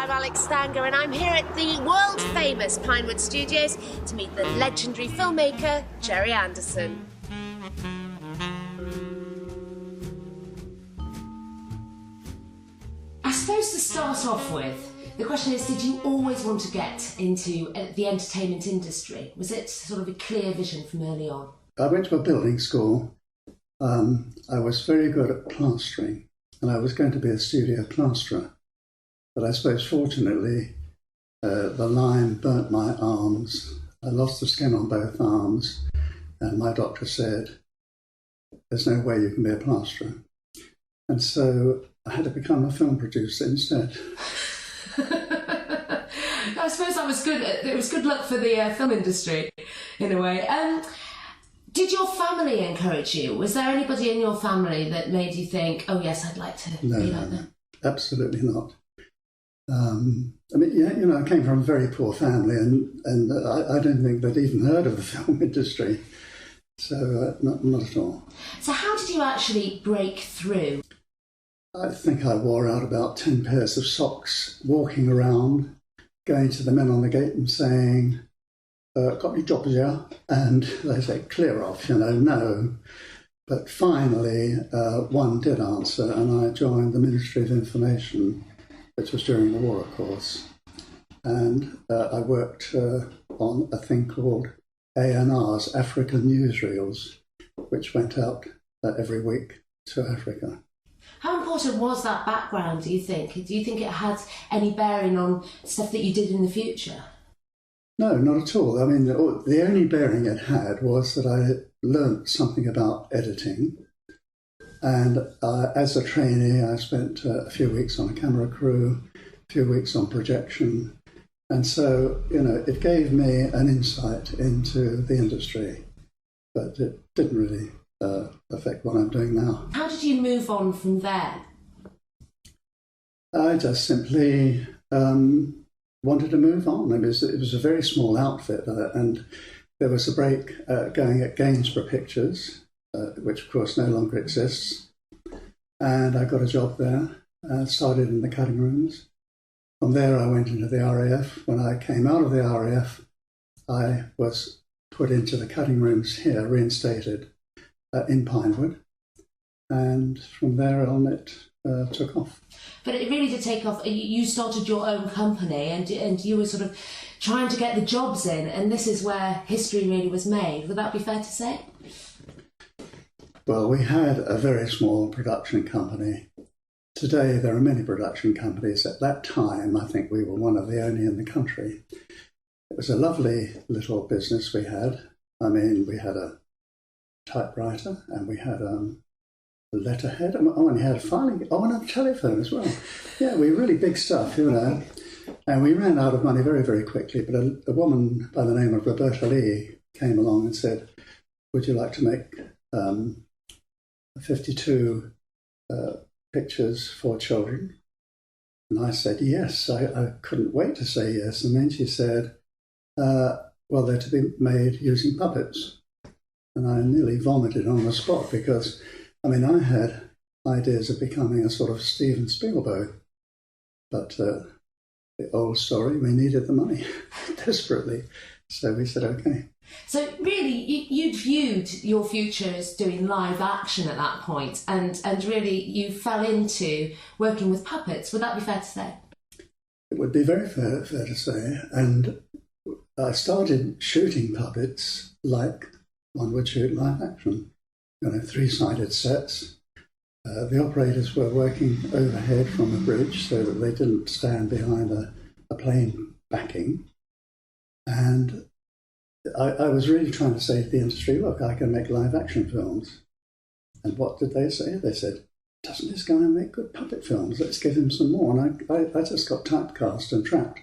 I'm Alex Stanger, and I'm here at the world-famous Pinewood Studios to meet the legendary filmmaker, Gerry Anderson. I suppose to start off with, the question is, did you always want to get into the entertainment industry? Was it sort of a clear vision from early on? I went to a building school. I was very good at plastering, and I was going to be a studio plasterer. But I suppose, fortunately, the lime burnt my arms. I lost the skin on both arms, and my doctor said, there's no way you can be a plasterer. And so I had to become a film producer instead. I suppose that was good. It was good luck for the film industry, in a way. Did your family encourage you? Was there anybody in your family that made you think, oh yes, I'd like to be like them? Absolutely not. I mean, yeah, you know, I came from a very poor family, and I don't think they'd even heard of the film industry. So not at all. So how did you actually break through? I think I wore out about 10 pairs of socks, walking around, going to the men on the gate and saying, got any jobs here? And they say, clear off, you know, no. But finally, one did answer, and I joined the Ministry of Information, which was during the war, of course. And I worked on a thing called ANRs, African Newsreels, which went out every week to Africa. How important was that background, do you think? Do you think it had any bearing on stuff that you did in the future? No, not at all. I mean, the only bearing it had was that I learnt something about editing. And as a trainee, I spent a few weeks on a camera crew, a few weeks on projection. And so, you know, it gave me an insight into the industry, but it didn't really affect what I'm doing now. How did you move on from there? I just simply wanted to move on. It was a very small outfit, and there was a break going at Gainsborough Pictures, which of course no longer exists. And I got a job there, started in the cutting rooms. From there I went into the RAF. When I came out of the RAF, I was put into the cutting rooms here, reinstated in Pinewood. And from there on it took off. But it really did take off. You started your own company, and you were sort of trying to get the jobs in, and this is where history really was made. Would that be fair to say? Well, we had a very small production company. Today there are many production companies. At that time, I think we were one of the only in the country. It was a lovely little business we had. I mean, we had a typewriter, and we had a letterhead, and we had a filing, and a telephone as well. Yeah, we really big stuff, you know. And we ran out of money very, very quickly, but a woman by the name of Roberta Lee came along and said, would you like to make 52 pictures for children? And I said yes. I couldn't wait to say yes. And then she said, well, they're to be made using puppets. And I nearly vomited on the spot because, I mean, I had ideas of becoming a sort of Steven Spielberg. But the old story, we needed the money desperately. So we said, okay. So really, you'd viewed your future as doing live action at that point, and really you fell into working with puppets. Would that be fair to say? It would be very fair to say. And I started shooting puppets like one would shoot live action. You know, three-sided sets. The operators were working overhead from a bridge so that they didn't stand behind a plane backing. And I was really trying to say to the industry, look, I can make live action films. And what did they say? They said, doesn't this guy make good puppet films? Let's give him some more. And I just got typecast and trapped.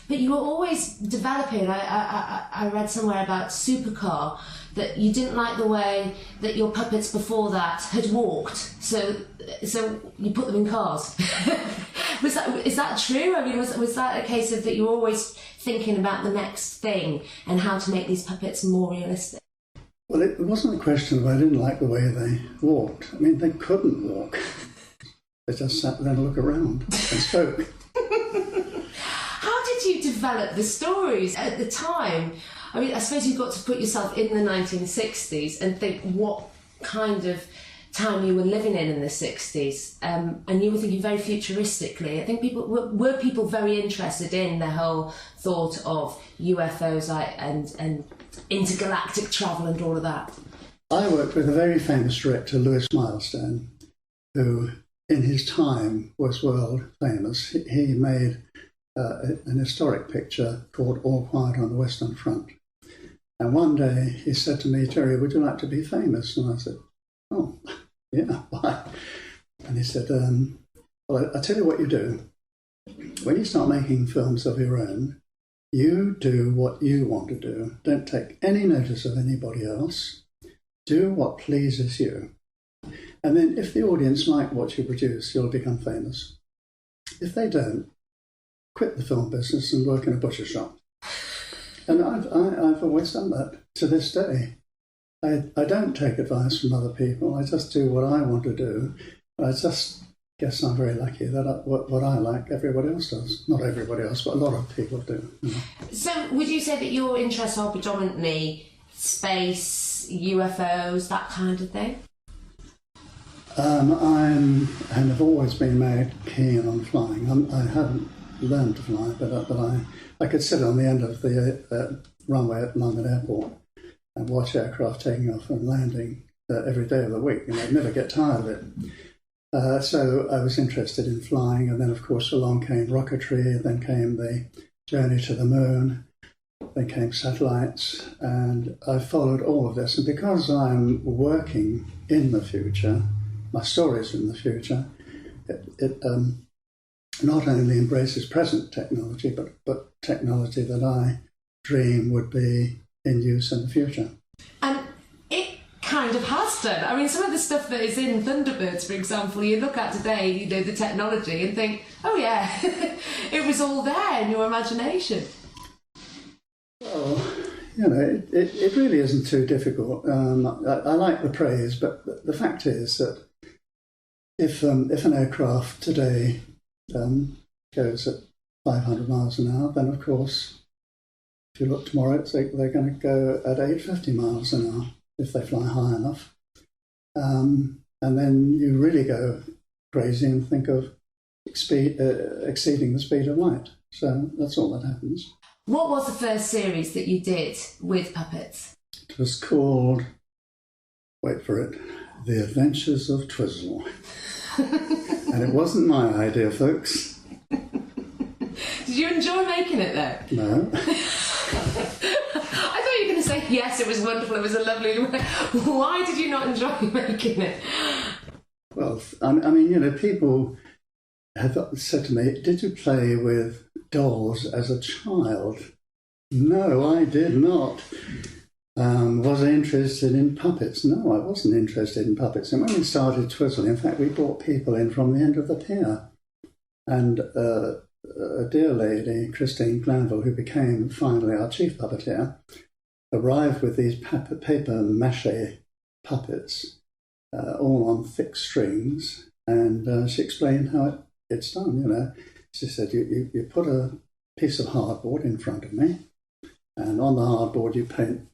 But you were always developing. I read somewhere about Supercar, that you didn't like the way that your puppets before that had walked, so you put them in cars. Is that true? I mean, was that a case of that you were always thinking about the next thing and how to make these puppets more realistic? Well, it wasn't a question of I didn't like the way they walked. I mean, they couldn't walk. They just sat there and looked around and spoke. develop the stories at the time. I mean, I suppose you've got to put yourself in the 1960s and think what kind of time you were living in the 60s, and you were thinking very futuristically. I think people were people very interested in the whole thought of UFOs and intergalactic travel and all of that. I worked with a very famous director, Lewis Milestone, who in his time was world famous. He made an historic picture called All Quiet on the Western Front. And one day he said to me, "Gerry, would you like to be famous?" And I said, "Oh, yeah, why?" And he said, "Well, I'll tell you what you do. When you start making films of your own, you do what you want to do. Don't take any notice of anybody else. Do what pleases you. And then if the audience like what you produce, you'll become famous. If they don't, quit the film business and work in a butcher shop." And I've always done that to this day. I don't take advice from other people. I just do what I want to do. I just guess I'm very lucky that what I like, everybody else does. Not everybody else, but a lot of people do. You know. So would you say that your interests are predominantly space, UFOs, that kind of thing? And have always been very keen on flying. I haven't learned to fly, but I could sit on the end of the runway at London Airport and watch aircraft taking off and landing every day of the week, and I'd never get tired of it. So I was interested in flying, and then of course along came rocketry, then came the journey to the moon, then came satellites, and I followed all of this. And because I'm working in the future, my stories in the future, it not only embraces present technology, but technology that I dream would be in use in the future. And it kind of has done. I mean, some of the stuff that is in Thunderbirds, for example, you look at today, you know, the technology, and think, oh yeah, it was all there in your imagination. Well, you know, it really isn't too difficult. I like the praise, but the fact is that if an aircraft today goes at 500 miles an hour, then of course, if you look tomorrow, they're going to go at 850 miles an hour if they fly high enough. And then you really go crazy and think of exceeding the speed of light. So that's all that happens. What was the first series that you did with puppets? It was called, wait for it, The Adventures of Twizzle. And it wasn't my idea, folks. Did you enjoy making it though? No. I thought you were going to say, yes, it was wonderful, it was a lovely... Why did you not enjoy making it? Well, I mean, you know, people have said to me, "Did you play with dolls as a child?" No, I did not. Was I interested in puppets? No, I wasn't interested in puppets. And when we started Twizzle, in fact, we brought people in from the end of the pier. And a dear lady, Christine Glanville, who became finally our chief puppeteer, arrived with these paper mache puppets, all on thick strings. And she explained how it's done, you know. She said, you put a piece of hardboard in front of me, and on the hardboard you paint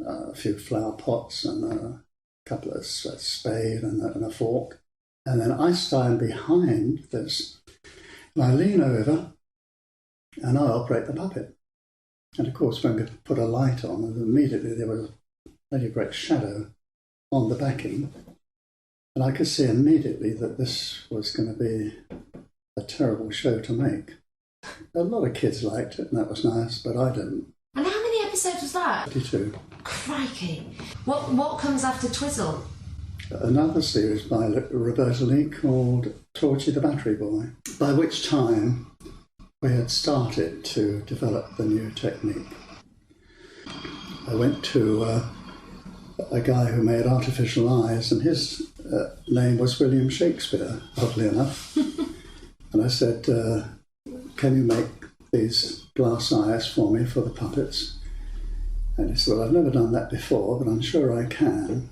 a few flower pots and a couple of a spade and a fork. And then I stand behind this, and I lean over, and I operate the puppet. And of course, when we put a light on, immediately there was a very great shadow on the backing. And I could see immediately that this was going to be a terrible show to make. A lot of kids liked it, and that was nice, but I didn't. And how many episodes was that? 32. Crikey. What comes after Twizzle? Another series by Roberta Lee called Torchy the Battery Boy, by which time we had started to develop the new technique. I went to a guy who made artificial eyes, and his name was William Shakespeare, oddly enough. And I said, "Can you make these glass eyes for me for the puppets?" And he said, "Well, I've never done that before, but I'm sure I can."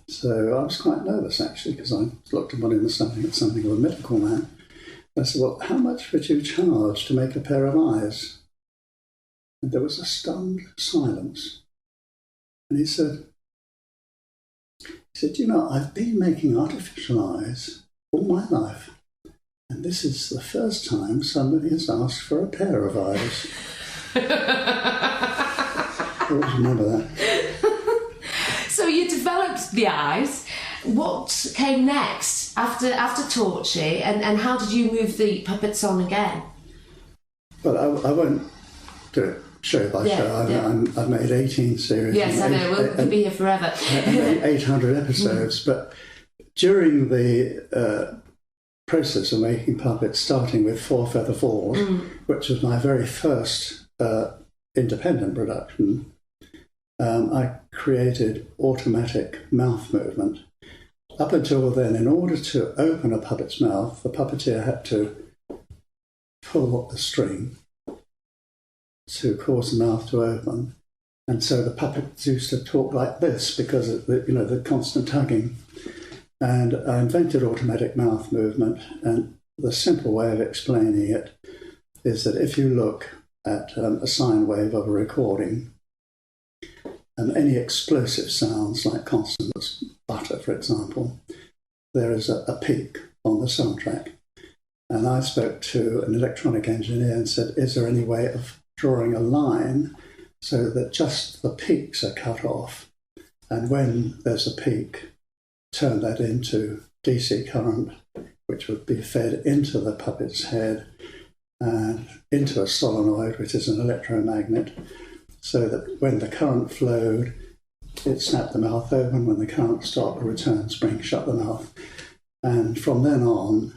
So I was quite nervous, actually, because I looked upon him as something of a mythical man. I said, "Well, how much would you charge to make a pair of eyes?" And there was a stunned silence. And he said, you know, I've been making artificial eyes all my life. And this is the first time somebody has asked for a pair of eyes. I always remember that. So you developed the eyes. What came next after Torchy, and how did you move the puppets on again? Well, I won't do it show by show. I've made 18 series. Yes, I know. We'll could be here forever. And 800 episodes. But during the process of making puppets, starting with Four Feather Falls, which was my very first independent production, I created automatic mouth movement. Up until then, in order to open a puppet's mouth, the puppeteer had to pull a string to cause the mouth to open. And so the puppets used to talk like this because of the constant tugging. And I invented automatic mouth movement. And the simple way of explaining it is that if you look at a sine wave of a recording, and any explosive sounds like consonants, butter, for example, there is a peak on the soundtrack. And I spoke to an electronic engineer and said, is there any way of drawing a line so that just the peaks are cut off? And when there's a peak, turn that into DC current, which would be fed into the puppet's head and into a solenoid, which is an electromagnet, so that when the current flowed, it snapped the mouth open. When the current stopped, a return spring shut the mouth. And from then on,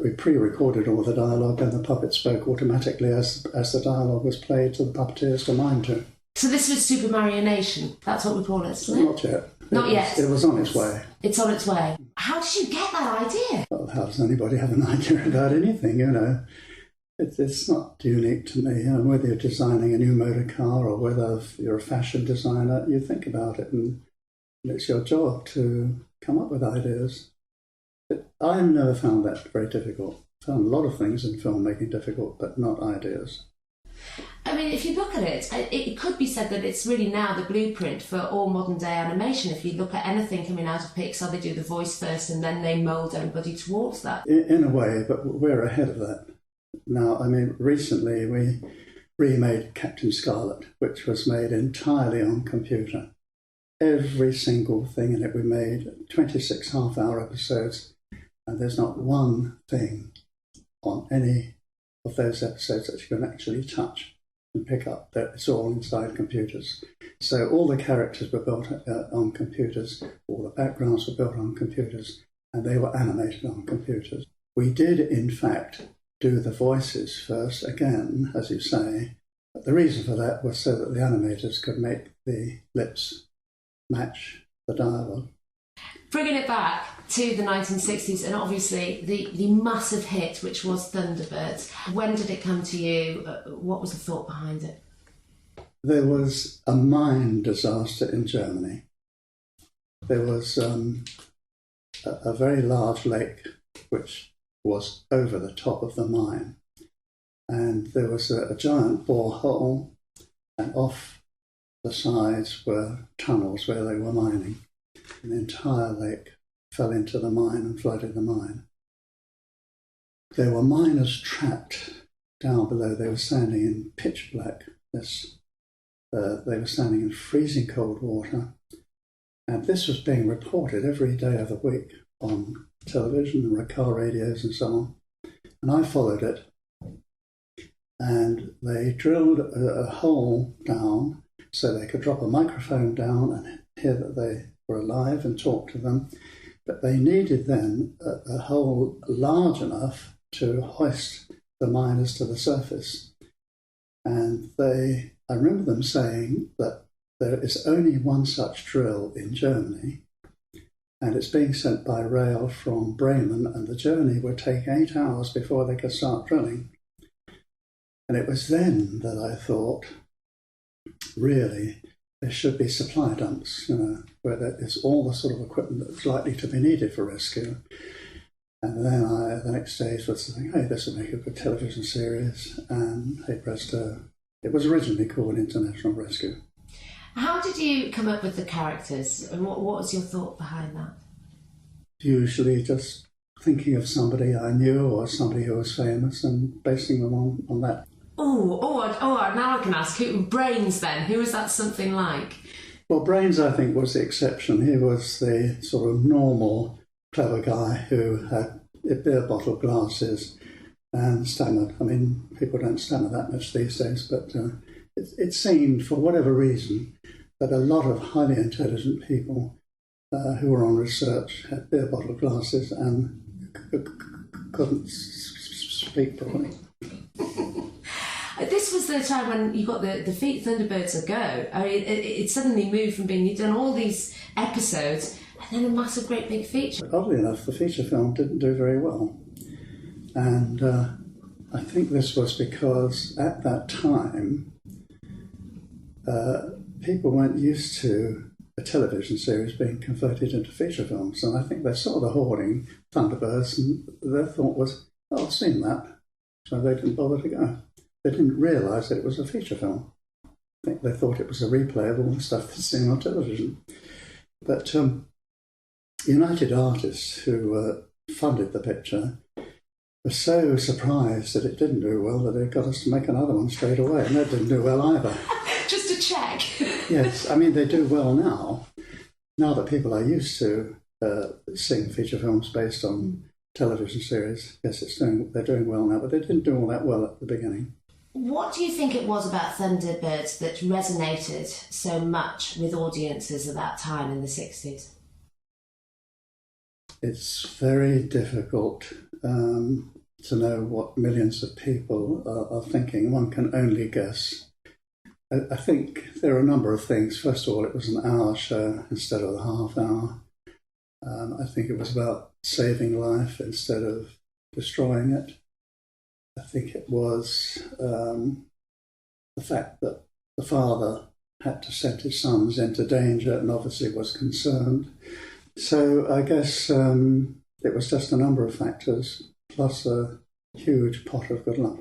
we pre-recorded all the dialogue, and the puppet spoke automatically as the dialogue was played to the puppeteers to mime to. So this was supermarionation. That's what we call it, isn't it? Not yet. Not yet. It was on its way. It's on its way. How did you get that idea? Well, how does anybody have an idea about anything, you know? It's not unique to me. You know, whether you're designing a new motor car or whether you're a fashion designer, you think about it, and it's your job to come up with ideas. I've never found that very difficult. I found a lot of things in filmmaking difficult, but not ideas. I mean, if you look at it, it could be said that it's really now the blueprint for all modern day animation. If you look at anything coming out of Pixar, they do the voice first and then they mould everybody towards that. In a way, but we're ahead of that. Now, I mean, recently we remade Captin Scarlet, which was made entirely on computer. Every single thing in it we made, 26 half-hour episodes, and there's not one thing on any of those episodes that you can actually touch and pick up. It's all inside computers. So all the characters were built on computers, all the backgrounds were built on computers, and they were animated on computers. We did, in fact, do the voices first, again, as you say. But the reason for that was so that the animators could make the lips match the dialogue. Bringing it back to the 1960s, and obviously the massive hit, which was Thunderbirds. When did it come to you? What was the thought behind it? There was a mine disaster in Germany. There was a very large lake which was over the top of the mine. And there was a giant borehole, and off the sides were tunnels where they were mining. And the entire lake fell into the mine and flooded the mine. There were miners trapped down below. They were standing in pitch blackness. They were standing in freezing cold water. And this was being reported every day of the week on television and car radios and so on. And I followed it. And they drilled a hole down so they could drop a microphone down and hear that they were alive and talk to them. But they needed then a hole large enough to hoist the miners to the surface. And I remember them saying that there is only one such drill in Germany, and it's being sent by rail from Bremen, and the journey would take 8 hours before they could start drilling. And it was then that I thought, really, there should be supply dumps, you know, where there is all the sort of equipment that's likely to be needed for rescue. And then the next stage was thinking, hey, this would make a good television series, and hey presto, It was originally called International Rescue. How did you come up with the characters, and what was your thought behind that? Usually just thinking of somebody I knew or somebody who was famous and basing them on that. Now I can ask, Brains then, who was that something like? Well, Brains, I think, was the exception. He was the sort of normal, clever guy who had beer bottle glasses and stammered. I mean, people don't stammer that much these days, but it seemed, for whatever reason, that a lot of highly intelligent people who were on research had beer bottle glasses and couldn't speak properly. This was the time when you got the Thunderbirds a go. I mean, it suddenly moved from being, you'd done all these episodes and then a massive, great big feature. Oddly enough, the feature film didn't do very well. And I think this was because at that time, people weren't used to a television series being converted into feature films. And I think they saw the hoarding Thunderbirds and their thought was, oh, I've seen that. So they didn't bother to go. They didn't realise that it was a feature film. I think they thought it was a replay of all the stuff that's seen on television. But United Artists, who funded the picture, were so surprised that it didn't do well that they got us to make another one straight away, and that didn't do well either. Just to check. Yes, I mean, they do well now. Now that people are used to seeing feature films based on television series, yes, they're doing well now, but they didn't do all that well at the beginning. What do you think it was about Thunderbirds that resonated so much with audiences at that time in the 60s? It's very difficult to know what millions of people are thinking. One can only guess. I think there are a number of things. First of all, it was an hour show instead of a half hour. I think it was about saving life instead of destroying it. I think it was the fact that the father had to send his sons into danger and obviously was concerned. So I guess it was just a number of factors, plus a huge pot of good luck.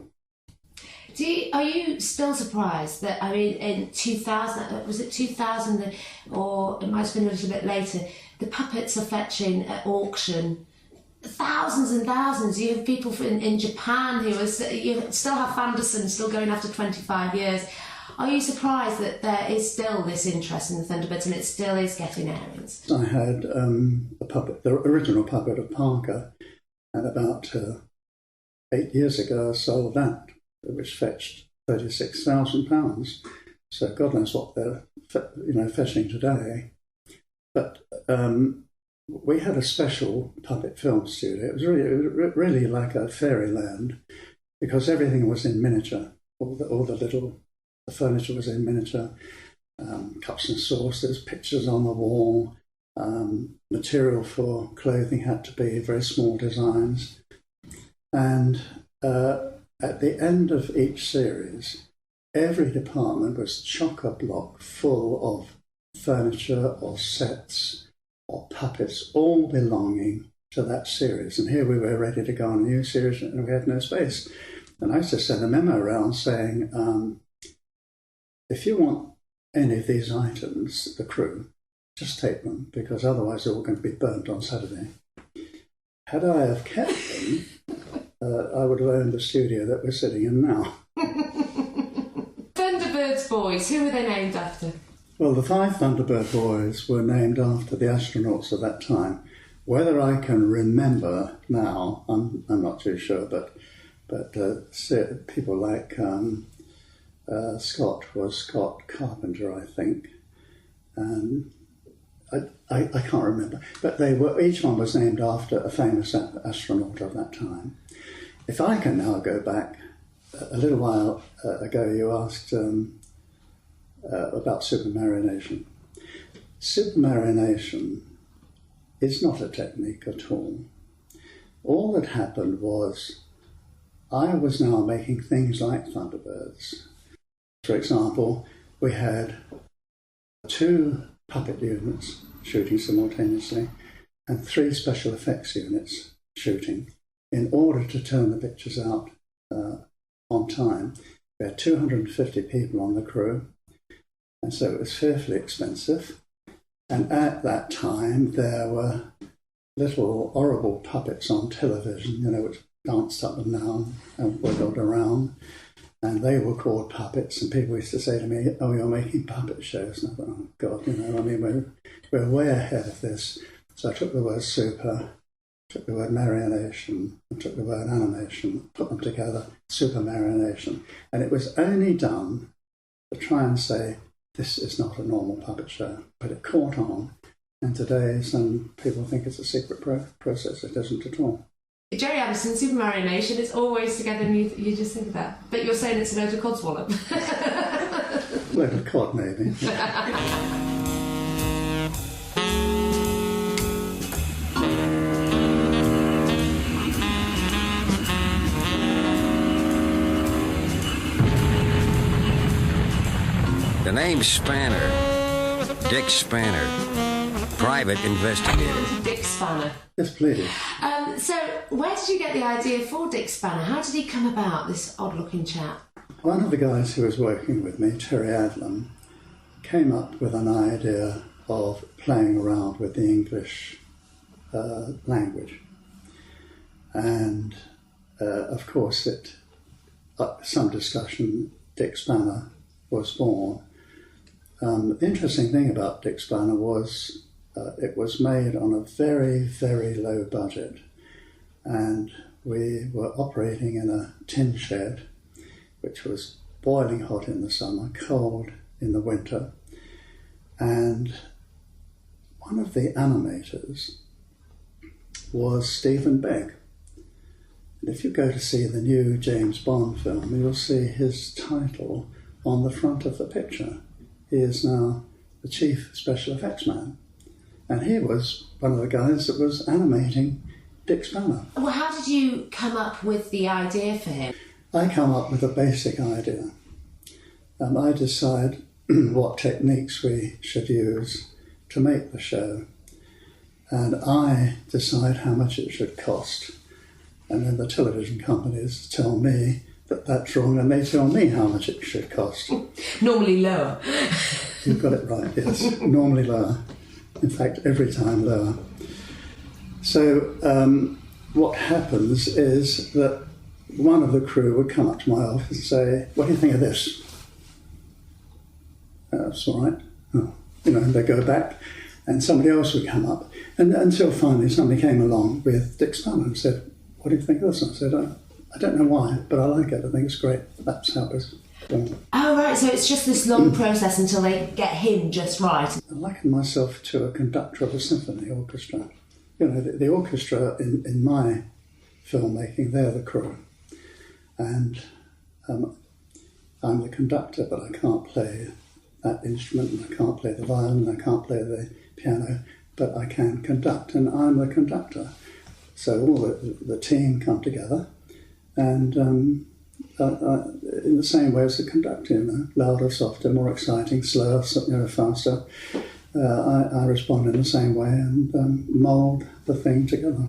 Are you still surprised that, I mean, in 2000, was it 2000, or it might have been a little bit later, the puppets are fetching at auction thousands and thousands. You have people in Japan who you still have Anderson still going after 25 years. Are you surprised that there is still this interest in the Thunderbirds and it still is getting airings? I had a puppet, the original puppet of Parker, and about 8 years ago I sold that, which fetched £36,000. So God knows what they're fetching today. But we had a special puppet film studio. It was really like a fairyland because everything was in miniature. The furniture was in miniature, cups and saucers, pictures on the wall, material for clothing had to be very small designs. And at the end of each series, every department was chock-a-block full of furniture or sets or puppets, all belonging to that series. And here we were ready to go on a new series and we had no space. And I used to send a memo around saying, if you want any of these items, the crew, just take them, because otherwise they're all going to be burnt on Saturday. Had I have kept them, I would have owned the studio that we're sitting in now. Thunderbirds boys, who were they named after? Well, the 5 Thunderbird boys were named after the astronauts of that time. Whether I can remember now, I'm not too sure, but people like Scott was Scott Carpenter, I think, and I can't remember. But each one was named after a famous astronaut of that time. If I can now go back, a little while ago you asked about supermarionation. Supermarionation is not a technique at all. All that happened was I was now making things like Thunderbirds. For example, we had 2 puppet units shooting simultaneously and 3 special effects units shooting in order to turn the pictures out on time. We had 250 people on the crew, and so it was fearfully expensive. And at that time, there were little horrible puppets on television, which danced up and down and wiggled around. And they were called puppets, and people used to say to me, "Oh, you're making puppet shows." And I thought, "Oh, God, we're way ahead of this." So I took the word super, took the word marionation, and took the word animation, put them together, supermarionation. And it was only done to try and say, this is not a normal puppet show. But it caught on, and today some people think it's a secret process. It isn't at all. Gerry Anderson, supermarionation, it's always together and you just think of that. But you're saying it's a load of codswallop. Load of cod, maybe. The name's Spanner. Dick Spanner. Private investigator. Dick Spanner. Yes, please. So, where did you get the idea for Dick Spanner? How did he come about, this odd-looking chap? One of the guys who was working with me, Gerry Anderson, came up with an idea of playing around with the English language. And, of course, some discussion, Dick Spanner was born. The interesting thing about Dick Spanner was it was made on a very, very low budget. And we were operating in a tin shed, which was boiling hot in the summer, cold in the winter. And one of the animators was Stephen Begg. And if you go to see the new James Bond film, you'll see his title on the front of the picture. He is now the chief special effects man. And he was one of the guys that was animating Dick Spanner. Well, how did you come up with the idea for him? I come up with a basic idea. I decide what techniques we should use to make the show. And I decide how much it should cost. And then the television companies tell me that that's wrong, and they tell me how much it should cost. Normally lower. You've got it right, yes. Normally lower. In fact, every time lower. So what happens is that one of the crew would come up to my office and say, "What do you think of this?" That's all right. Oh. And they go back, and somebody else would come up. And until finally somebody came along with Dick Spanner and said, "What do you think of this?" And I said, I don't know why, but I like it. I think it's great. That's how it was done. Oh, right. So it's just this long process until they get him just right. I liken myself to a conductor of a symphony orchestra. The orchestra in my filmmaking, they're the crew. And I'm the conductor, but I can't play that instrument, and I can't play the violin, and I can't play the piano, but I can conduct, and I'm the conductor. So all the team come together, and in the same way as the conductor, louder, softer, more exciting, slower, faster. I respond in the same way and mould the thing together.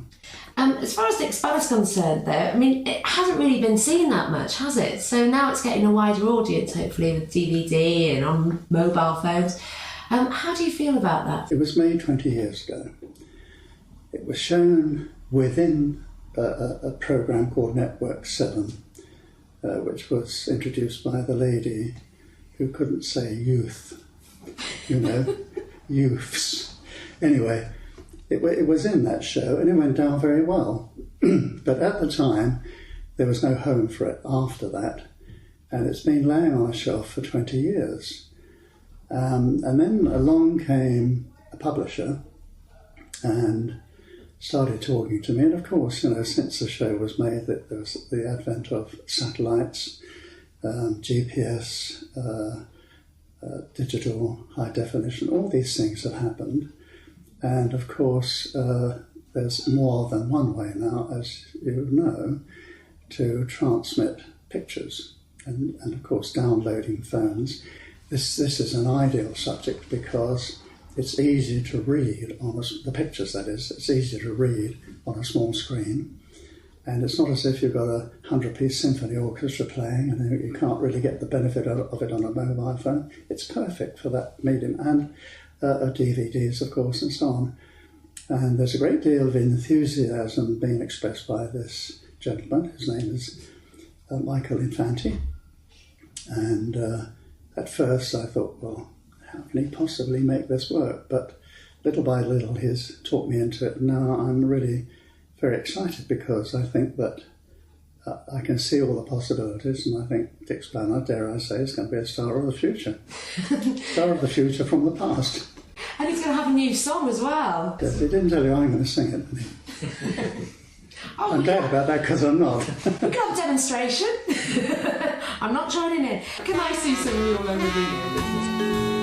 As far as Dick Spanner's concerned, though, it hasn't really been seen that much, has it? So now it's getting a wider audience, hopefully, with DVD and on mobile phones. How do you feel about that? It was made 20 years ago. It was shown within a programme called Network 7, which was introduced by the lady who couldn't say youth, youths. Anyway, it was in that show, and it went down very well. But at the time, there was no home for it after that, and it's been laying on a shelf for 20 years. And then along came a publisher and started talking to me, and of course, since the show was made, that there was the advent of satellites, GPS, digital high definition, all these things have happened. And of course, there's more than one way now, as you know, to transmit pictures. And of course, downloading phones. This is an ideal subject because it's easy to read on the pictures, that is. It's easy to read on a small screen. And it's not as if you've got a 100-piece symphony orchestra playing and you can't really get the benefit of it on a mobile phone. It's perfect for that medium, and DVDs, of course, and so on. And there's a great deal of enthusiasm being expressed by this gentleman. His name is Michael Infanti. And at first I thought, well, how can he possibly make this work? But little by little he's talked me into it. Now I'm really very excited because I think that I can see all the possibilities, and I think Dick Spanner, dare I say, is going to be a star of the future. Star of the future from the past. And he's going to have a new song as well. He didn't tell you I'm going to sing it, did he? Oh, I'm glad about that because I'm not. We can have a demonstration. I'm not joining in. Can I see some of your memorabilia?